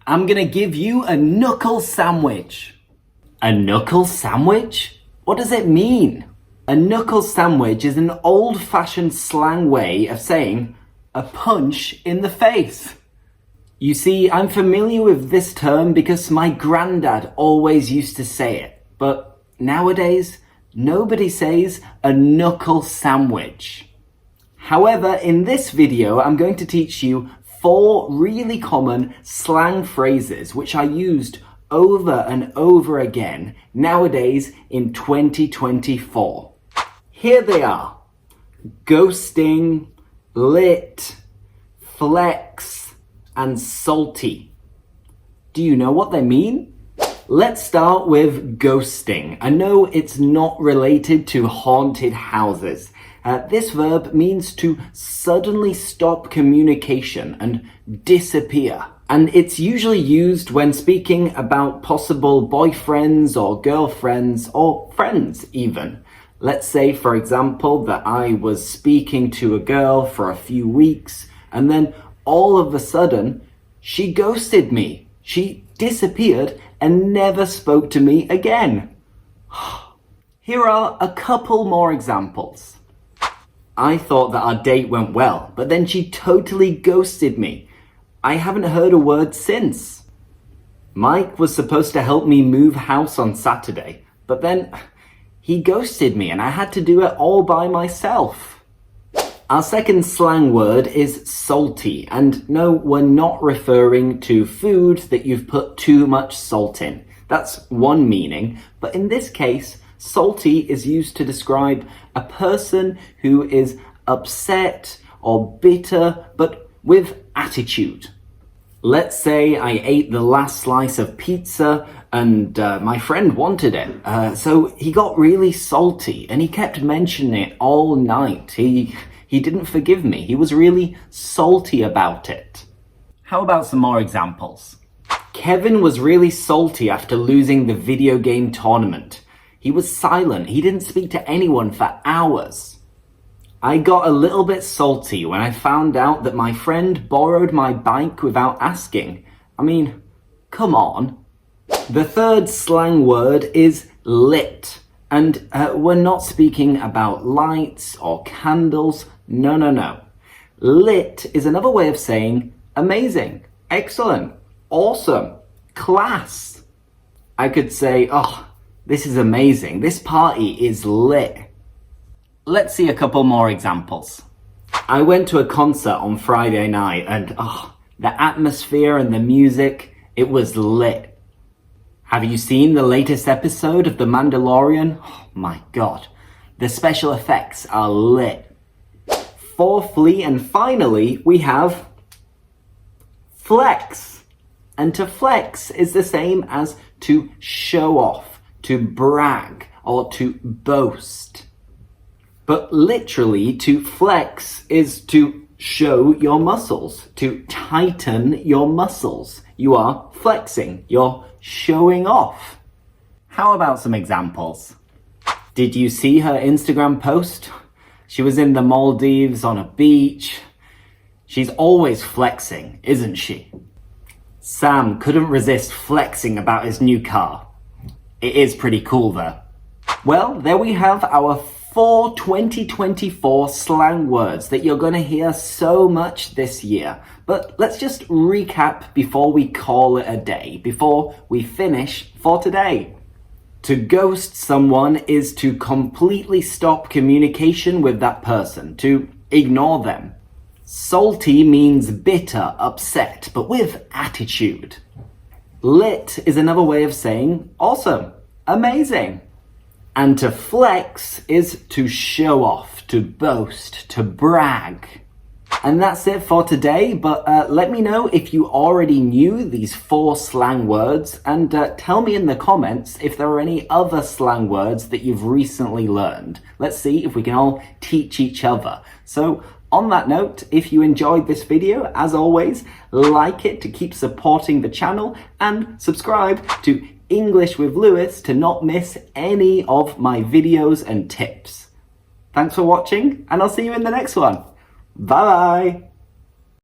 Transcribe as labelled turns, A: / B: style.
A: I'm gonna give you a knuckle sandwich. A knuckle sandwich? What does it mean? A knuckle sandwich is an old-fashioned slang way of saying a punch in the face. You see, I'm familiar with this term because my granddad always used to say it, but nowadays, nobody says a knuckle sandwich. However, in this video, I'm going to teach you 4 really common slang phrases which are used over and over again nowadays in 2024. Here they are: ghosting, lit, flex, and salty. Do you know what they mean? Let's start with ghosting. I know it's not related to haunted houses. This verb means to suddenly stop communication and disappear. And it's usually used when speaking about possible boyfriends or girlfriends or friends even. Let's say, for example, that I was speaking to a girl for a few weeks and then all of a sudden she ghosted me. She disappeared and never spoke to me again. Here are a couple more examples. I thought that our date went well, but then she totally ghosted me. I haven't heard a word since. Mike was supposed to help me move house on Saturday, but then he ghosted me and I had to do it all by myself. Our second slang word is salty, and no, we're not referring to food that you've put too much salt in. That's one meaning, but in this case, salty is used to describe a person who is upset or bitter, but with attitude. Let's say I ate the last slice of pizza and my friend wanted it. So he got really salty and he kept mentioning it all night. He didn't forgive me. He was really salty about it. How about some more examples? Kevin was really salty after losing the video game tournament. He was silent. He didn't speak to anyone for hours. I got a little bit salty when I found out that my friend borrowed my bike without asking. I mean, come on. The third slang word is lit. And we're not speaking about lights or candles. No. Lit is another way of saying amazing, excellent, awesome, class. I could say, oh, this is amazing. This party is lit. Let's see a couple more examples. I went to a concert on Friday night and the atmosphere and the music, it was lit. Have you seen the latest episode of The Mandalorian? Oh my God, the special effects are lit. Fourthly and finally, we have flex. And to flex is the same as to show off, to brag, or to boast. But literally, to flex is to show your muscles, to tighten your muscles. You are flexing, you're showing off. How about some examples? Did you see her Instagram post? She was in the Maldives on a beach. She's always flexing, isn't she? Sam couldn't resist flexing about his new car. It is pretty cool though. Well, there we have our 4 2024 slang words that you're going to hear so much this year. But let's just recap before we call it a day, before we finish for today. To ghost someone is to completely stop communication with that person, to ignore them. Salty means bitter, upset, but with attitude. Lit is another way of saying awesome, amazing. And to flex is to show off, to boast, to brag. And that's it for today, but let me know if you already knew these 4 slang words, and tell me in the comments if there are any other slang words that you've recently learned. Let's see if we can all teach each other. So on that note, if you enjoyed this video, as always, like it to keep supporting the channel and subscribe to English with Lewis to not miss any of my videos and tips. Thanks for watching, and I'll see you in the next one. Bye bye!